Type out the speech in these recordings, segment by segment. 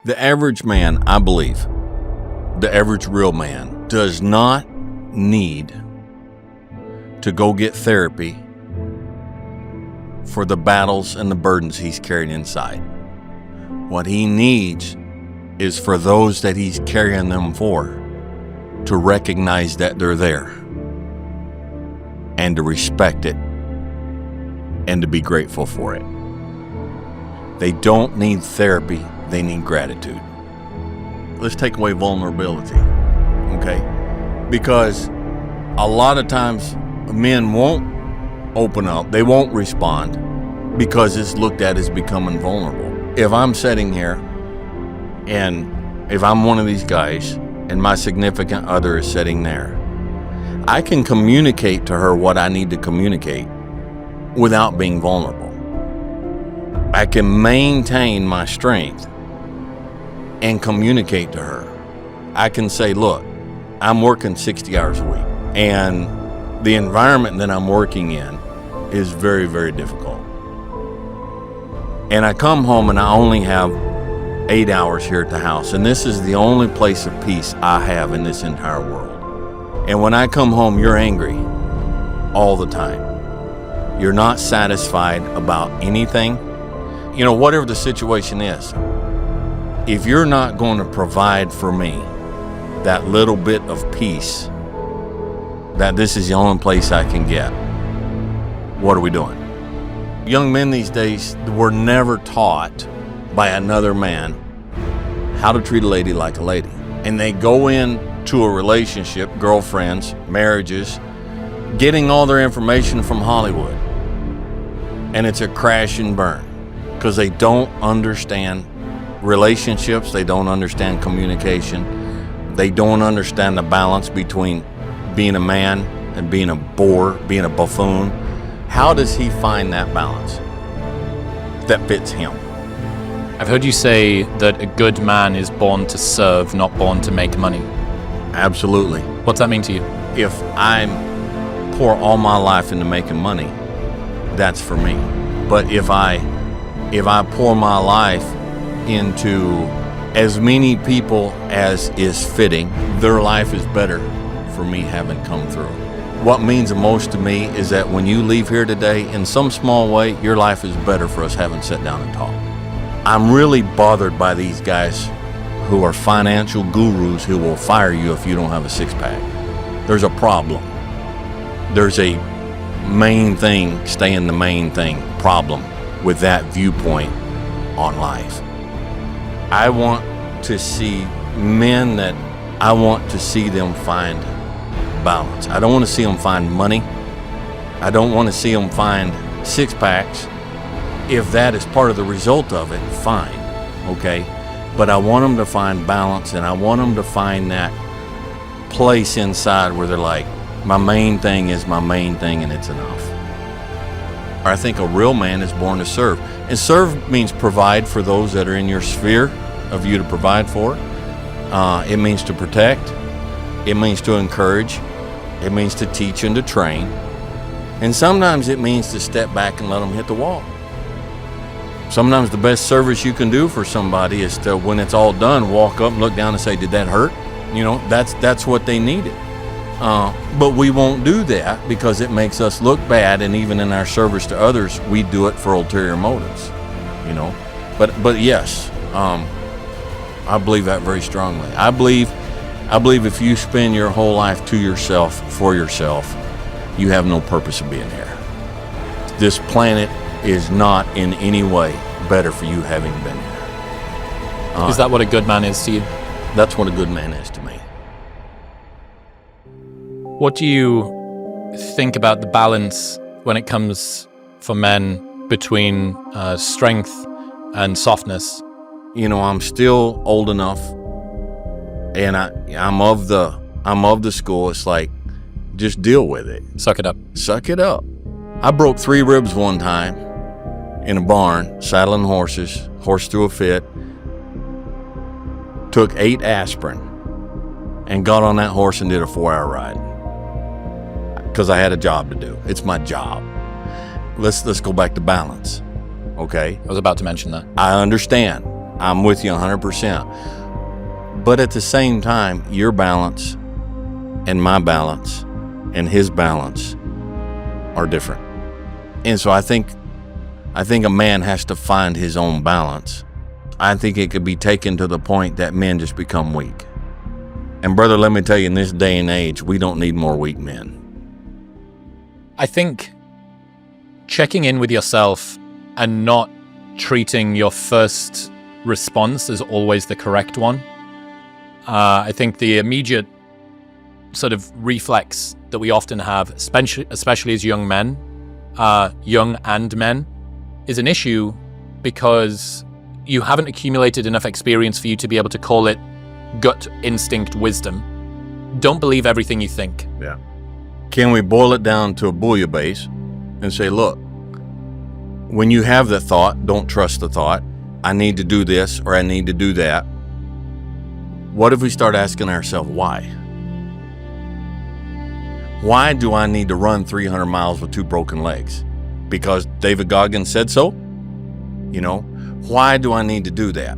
The average man, I believe, the average real man, does not need to go get therapy for the battles and the burdens he's carrying inside. What he needs is for those that he's carrying them for to recognize that they're there and to respect it and to be grateful for it. They don't need therapy, they need gratitude. Let's take away vulnerability, okay? Because a lot of times men won't open up, they won't respond because it's looked at as becoming vulnerable. If I'm sitting here and if I'm one of these guys and my significant other is sitting there, I can communicate to her what I need to communicate without being vulnerable. I can maintain my strength and communicate to her. I can say, look, I'm working 60 hours a week, and the environment that I'm working in is very, very difficult. And I come home and I only have 8 hours here at the house, and this is the only place of peace I have in this entire world. And when I come home, you're angry all the time. You're not satisfied about anything. You know, whatever the situation is, if you're not going to provide for me that little bit of peace, that this is the only place I can get, what are we doing? Young men these days were never taught by another man how to treat a lady like a lady. And they go into a relationship, girlfriends, marriages, getting all their information from Hollywood. And it's a crash and burn because they don't understand relationships, they don't understand communication, they don't understand the balance between being a man and being a bore, being a buffoon. How does he find that balance that fits him? I've heard you say that a good man is born to serve, not born to make money. Absolutely. What's that mean to you? If I pour all my life into making money, that's for me. But if I pour my life into as many people as is fitting, their life is better for me having come through. What means the most to me is that when you leave here today, in some small way, your life is better for us having sat down and talked. I'm really bothered by these guys who are financial gurus who will fire you if you don't have a six-pack. There's a problem. There's a main thing, staying the main thing, problem with that viewpoint on life. I want to see men that I want to see them find balance. I don't want to see them find money. I don't want to see them find six-packs. If that is part of the result of it, fine, okay? But I want them to find balance, and I want them to find that place inside where they're like, my main thing is my main thing and it's enough. I think a real man is born to serve. And serve means provide for those that are in your sphere of you to provide for. It means to protect. It means to encourage. It means to teach and to train. And sometimes it means to step back and let them hit the wall. Sometimes the best service you can do for somebody is to, when it's all done, walk up and look down and say, did that hurt? You know, that's what they needed. But we won't do that because it makes us look bad, and even in our service to others, we do it for ulterior motives, you know. But yes, I believe that very strongly. I believe if you spend your whole life to yourself, for yourself, you have no purpose of being here. This planet is not in any way better for you having been here. Is that what a good man is to you? That's what a good man is to me. What do you think about the balance when it comes for men between strength and softness? You know, I'm still old enough, and I'm of the school. It's like, just deal with it. Suck it up. Suck it up. I broke 3 ribs one time in a barn, saddling horses. Horse threw a fit. Took 8 aspirin and got on that horse and did a 4-hour ride because I had a job to do. It's my job. Let's go back to balance, okay? I was about to mention that. I understand. I'm with you 100%. But at the same time, your balance and my balance and his balance are different. And so I think a man has to find his own balance. I think it could be taken to the point that men just become weak. And brother, let me tell you, in this day and age, we don't need more weak men. I think checking in with yourself and not treating your first response as always the correct one. I think the immediate sort of reflex that we often have, especially as young men, young and men, is an issue because you haven't accumulated enough experience for you to be able to call it gut instinct wisdom. Don't believe everything you think. Yeah. Can we boil it down to a bouillabaisse and say, look, when you have the thought, don't trust the thought. I need to do this or I need to do that. What if we start asking ourselves why? Why do I need to run 300 miles with 2 broken legs? Because David Goggins said so? You know, why do I need to do that?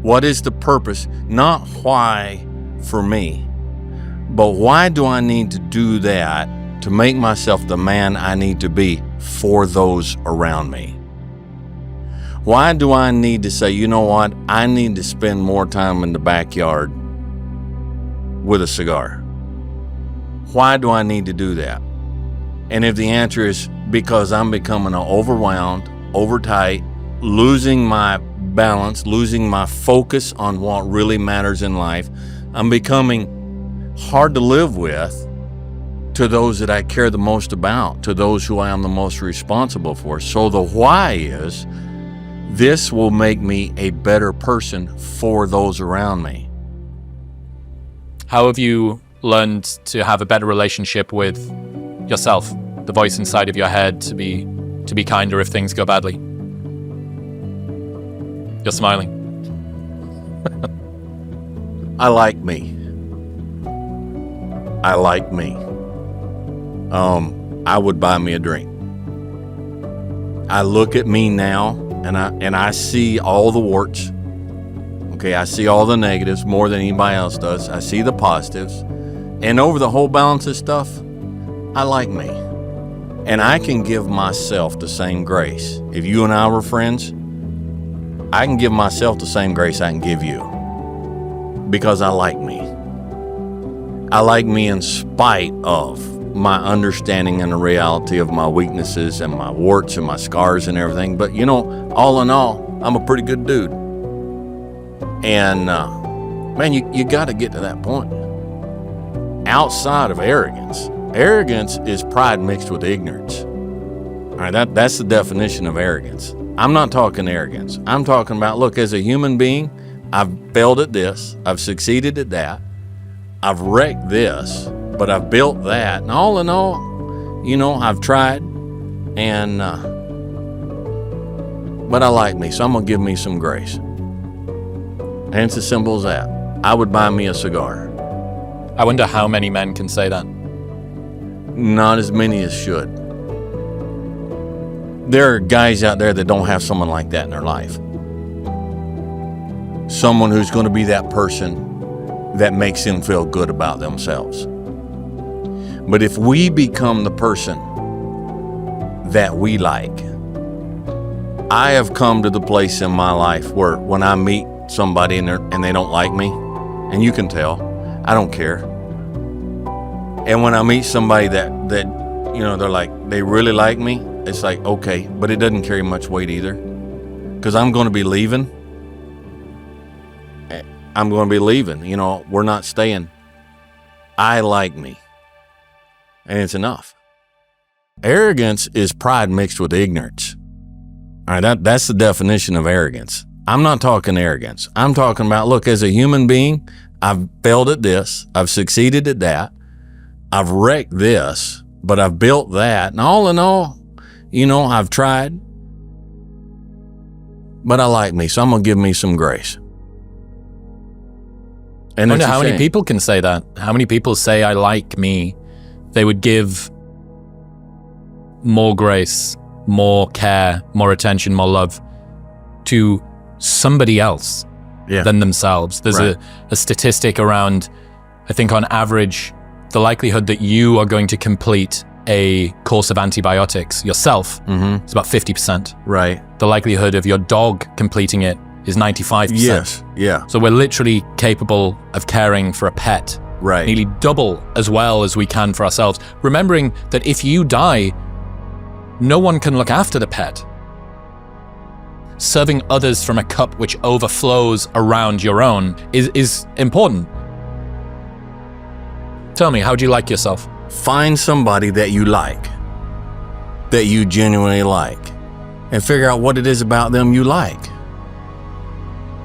What is the purpose? Not why for me, but why do I need to do that to make myself the man I need to be for those around me? Why do I need to say, you know what, I need to spend more time in the backyard with a cigar? Why do I need to do that? And if the answer is because I'm becoming overwhelmed, overtight, losing my balance, losing my focus on what really matters in life, I'm becoming hard to live with to those that I care the most about, to those who I am the most responsible for. So the why is, this will make me a better person for those around me. How have you learned to have a better relationship with yourself, the voice inside of your head, to be kinder if things go badly? You're smiling. I like me. I like me. I would buy me a drink. I look at me now and I see all the warts. Okay, I see all the negatives more than anybody else does. I see the positives. And over the whole balance of stuff, I like me. And I can give myself the same grace. If you and I were friends, I can give myself the same grace I can give you. Because I like me. I like me in spite of my understanding and the reality of my weaknesses and my warts and my scars and everything. But you know, all in all, I'm a pretty good dude. And man, you got to get to that point. Outside of arrogance, arrogance is pride mixed with ignorance. All right, that's the definition of arrogance. I'm not talking arrogance. I'm talking about, look, as a human being, I've failed at this, I've succeeded at that, I've wrecked this, but I've built that. And all in all, you know, I've tried, and but I like me, so I'm gonna give me some grace. And it's as simple as that. I would buy me a cigar. I wonder how many men can say that. Not as many as should. There are guys out there that don't have someone like that in their life. Someone who's going to be that person that makes them feel good about themselves. But if we become the person that we like, I have come to the place in my life where when I meet somebody and they don't like me, and you can tell, I don't care. And when I meet somebody that you know, they're like, they really like me, it's like, okay, but it doesn't carry much weight either. Because I'm going to be leaving. I'm going to be leaving. You know, we're not staying. I like me. And it's enough. Arrogance is pride mixed with ignorance. All right, that's the definition of arrogance. I'm not talking arrogance. I'm talking about, look, as a human being, I've failed at this. I've succeeded at that. I've wrecked this, but I've built that. And all in all, you know, I've tried. But I like me, so I'm going to give me some grace. And I wonder how many people can say that. How many people say, I like me? They would give more grace, more care, more attention, more love to somebody else than themselves. There's a statistic around, I think on average, the likelihood that you are going to complete a course of antibiotics yourself is about 50%. Right. The likelihood of your dog completing it is 95%. Yes. Yeah. So we're literally capable of caring for a pet. Right. Nearly double as well as we can for ourselves. Remembering that if you die, no one can look after the pet. Serving others from a cup which overflows around your own is important. Tell me, how do you like yourself? Find somebody that you like, that you genuinely like, and figure out what it is about them you like.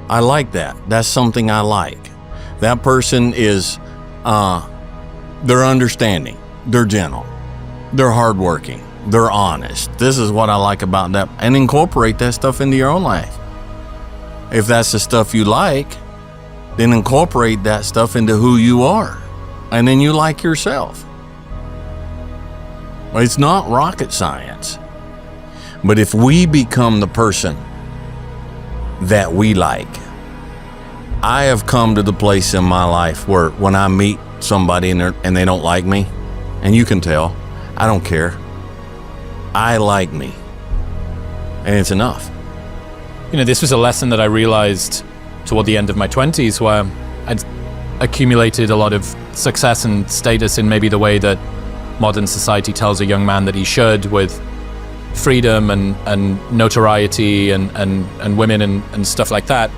I like that. That's something I like. That person is, they're understanding, they're gentle, they're hardworking, they're honest. This is what I like about that, and incorporate that stuff into your own life. If that's the stuff you like, then incorporate that stuff into who you are, and then you like yourself. It's not rocket science. But if we become the person that we like, I have come to the place in my life where when I meet somebody and they don't like me, and you can tell, I don't care. I like me. And it's enough. You know, this was a lesson that I realized toward the end of my 20s, where I'd accumulated a lot of success and status in maybe the way that modern society tells a young man that he should, with freedom and notoriety and women and stuff like that.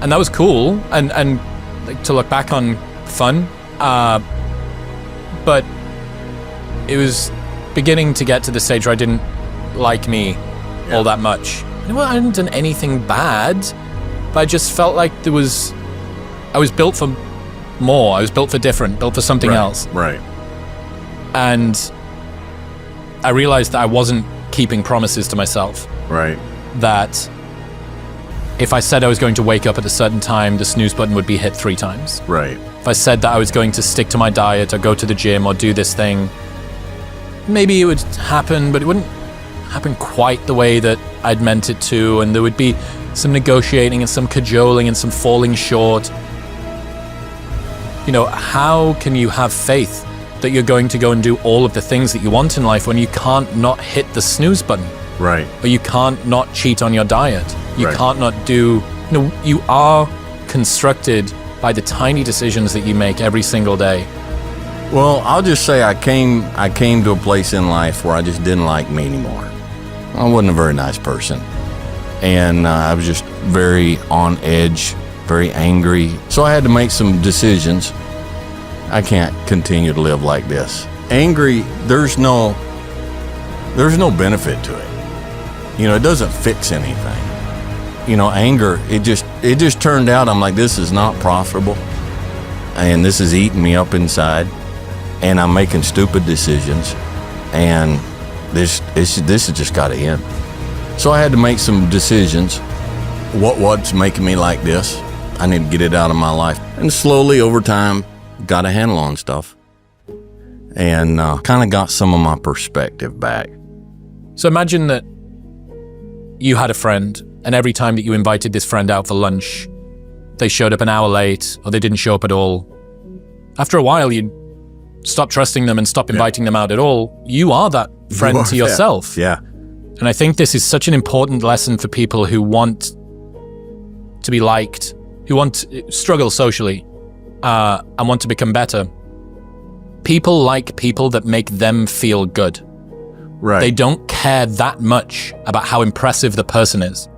And that was cool and like, to look back on, fun. But it was beginning to get to the stage where I didn't like me all that much. You know, I hadn't done anything bad, but I just felt like I was built for more. I was built for different, built for something else. Right. And I realized that I wasn't keeping promises to myself. Right. That if I said I was going to wake up at a certain time, the snooze button would be hit 3 times. Right. If I said that I was going to stick to my diet or go to the gym or do this thing, maybe it would happen, but it wouldn't happen quite the way that I'd meant it to, and there would be some negotiating and some cajoling and some falling short. You know, how can you have faith that you're going to go and do all of the things that you want in life when you can't not hit the snooze button? Right. Or you can't not cheat on your diet. You can't not do, you know, you are constructed by the tiny decisions that you make every single day. Well, I'll just say I came to a place in life where I just didn't like me anymore. I wasn't a very nice person. And I was just very on edge, very angry. So I had to make some decisions. I can't continue to live like this. Angry, there's no benefit to it. You know, it doesn't fix anything. You know, anger, it just turned out, I'm like, this is not profitable. And this is eating me up inside. And I'm making stupid decisions. And this has just got to end. So I had to make some decisions. What's making me like this? I need to get it out of my life. And slowly over time, got a handle on stuff. And kind of got some of my perspective back. So imagine that you had a friend, and every time that you invited this friend out for lunch, they showed up an hour late, or they didn't show up at all. After a while, you'd stop trusting them and stop inviting them out at all. You are that friend to yourself. Yeah. And I think this is such an important lesson for people who want to be liked, who want to struggle socially, and want to become better. People like people that make them feel good. Right. They don't care that much about how impressive the person is.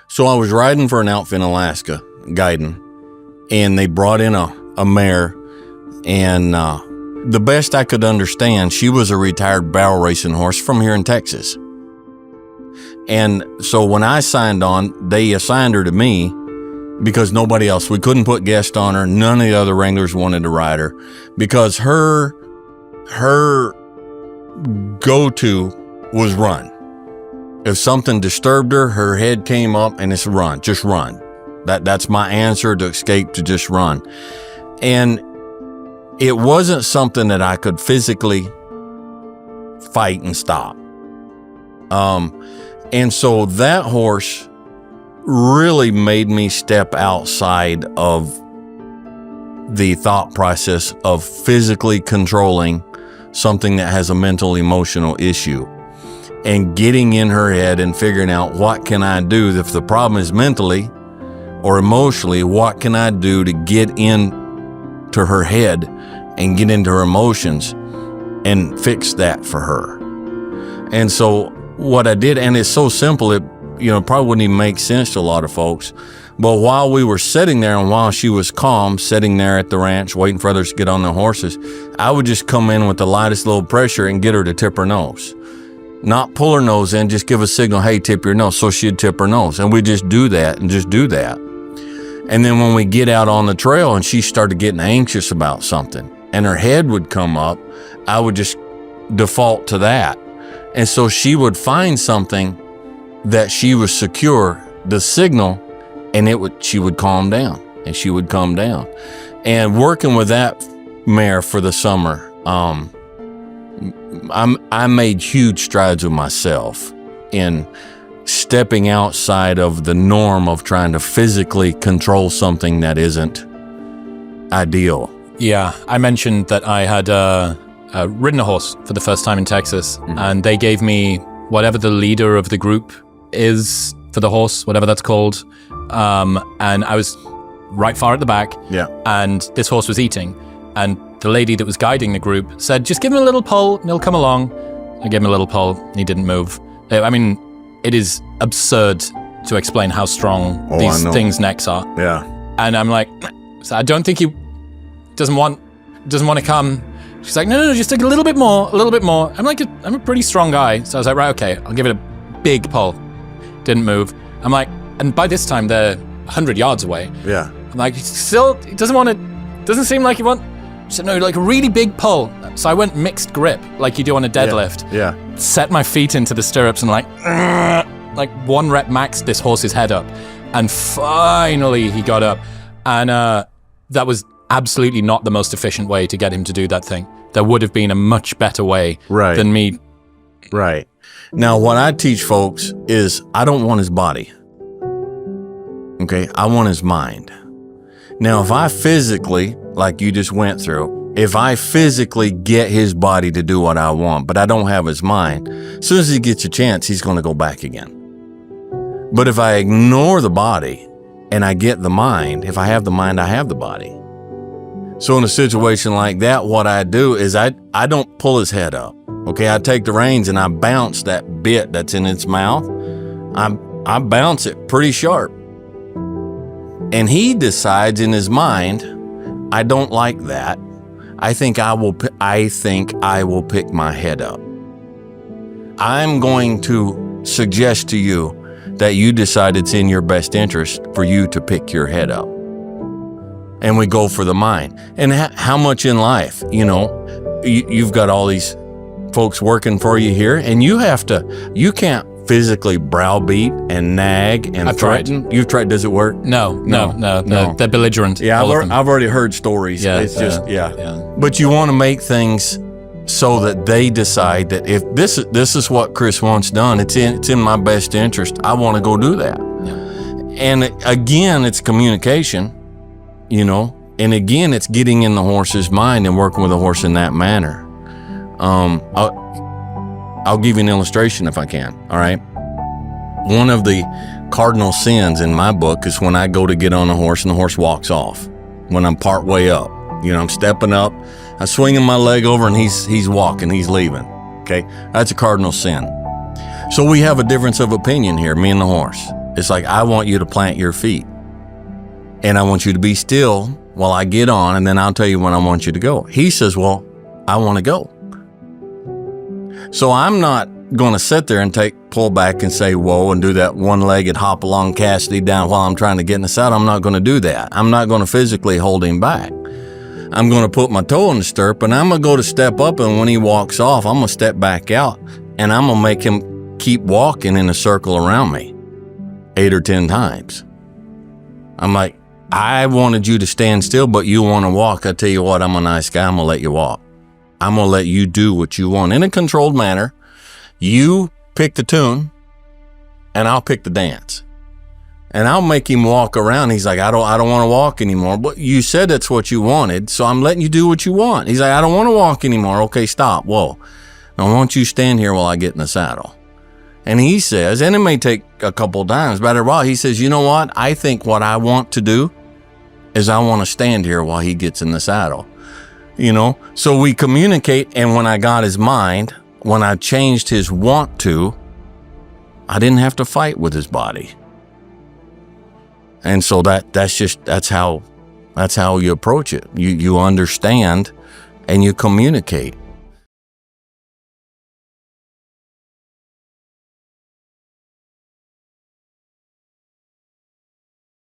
So I was riding for an outfit in Alaska, guiding, and they brought in a mare, and the best I could understand, she was a retired barrel racing horse from here in Texas. And so when I signed on, they assigned her to me because nobody else, we couldn't put guests on her. None of the other wranglers wanted to ride her because her go-to was run. If something disturbed her, her head came up and it's run, just run. That's my answer to escape, to just run. And it wasn't something that I could physically fight and stop. And so that horse really made me step outside of the thought process of physically controlling something that has a mental emotional issue, and getting in her head and figuring out, what can I do if the problem is mentally or emotionally? What can I do to get into her head and get into her emotions and fix that for her? And so what I did, and it's so simple, it probably wouldn't even make sense to a lot of folks, but while we were sitting there and while she was calm, sitting there at the ranch waiting for others to get on their horses, I would just come in with the lightest little pressure and get her to tip her nose. Not pull her nose in, just give a signal, hey, tip your nose. So she'd tip her nose. And we just do that and just do that. And then when we get out on the trail and she started getting anxious about something and her head would come up, I would just default to that. And so she would find something that she was secure, the signal, and she would calm down, and she would calm down. And working with that mare for the summer, I made huge strides with myself in stepping outside of the norm of trying to physically control something that isn't ideal. Yeah, I mentioned that I had ridden a horse for the first time in Texas, and they gave me whatever the leader of the group is for the horse, whatever that's called, and I was right far at the back, and this horse was eating, and the lady that was guiding the group said, just give him a little pull and he'll come along. I gave him a little pull, he didn't move. I mean, it is absurd to explain how strong these things' necks are. Yeah. And I'm like, so I don't think he doesn't want to come. She's like, no, just take a little bit more. I'm like, I'm a pretty strong guy. So I was like, right, okay, I'll give it a big pull. Didn't move. I'm like, and by this time they're 100 yards away. Yeah. I'm like, he doesn't seem like he wants. She said, no, like a really big pull. So I went mixed grip, like you do on a deadlift. Yeah. Set my feet into the stirrups and like 1 rep maxed this horse's head up. And finally he got up. And that was absolutely not the most efficient way to get him to do that thing. There would have been a much better way than me. Right. Now, what I teach folks is I don't want his body. Okay? I want his mind. Now, if I physically, like you just went through, if I physically get his body to do what I want, but I don't have his mind, as soon as he gets a chance, he's going to go back again. But if I ignore the body and I get the mind, if I have the mind, I have the body. So in a situation like that, what I do is I don't pull his head up. Okay, I take the reins and I bounce that bit that's in its mouth. I bounce it pretty sharp. And he decides in his mind, I don't like that. I think I will pick my head up. I'm going to suggest to you that you decide it's in your best interest for you to pick your head up. And we go for the mind. And how much in life, you've got all these folks working for you here, and you can't physically browbeat and nag and threaten. You've tried. Does it work? No. They're belligerent. Yeah, I've already heard stories. Yeah, it's just But you want to make things so that they decide that if this is what Chris wants done, it's in my best interest. I want to go do that. Yeah. And again, it's communication, and again, it's getting in the horse's mind and working with the horse in that manner. I'll give you an illustration if I can, all right? One of the cardinal sins in my book is when I go to get on a horse and the horse walks off. When I'm part way up, I'm stepping up, I'm swinging my leg over and he's walking, he's leaving, okay? That's a cardinal sin. So we have a difference of opinion here, me and the horse. It's like, I want you to plant your feet and I want you to be still while I get on, and then I'll tell you when I want you to go. He says, well, I want to go. So I'm not going to sit there and pull back and say, whoa, and do that one-legged hop along Cassidy down while I'm trying to get in the saddle. I'm not going to do that. I'm not going to physically hold him back. I'm going to put my toe in the stirrup, and I'm going to go to step up, and when he walks off, I'm going to step back out, and I'm going to make him keep walking in a circle around me 8 or 10 times. I'm like, I wanted you to stand still, but you want to walk. I tell you what, I'm a nice guy. I'm going to let you walk. I'm going to let you do what you want in a controlled manner. You pick the tune, and I'll pick the dance. And I'll make him walk around. He's like, I don't want to walk anymore. But you said that's what you wanted, so I'm letting you do what you want. He's like, I don't want to walk anymore. Okay, stop. Whoa. Now, I want you to stand here while I get in the saddle. And he says, and it may take a couple times, but after a while, he says, you know what? I think what I want to do is I want to stand here while he gets in the saddle. You know? So we communicate, and when I got his mind, when I changed his want to, I didn't have to fight with his body. And so that's how you approach it. You understand and you communicate.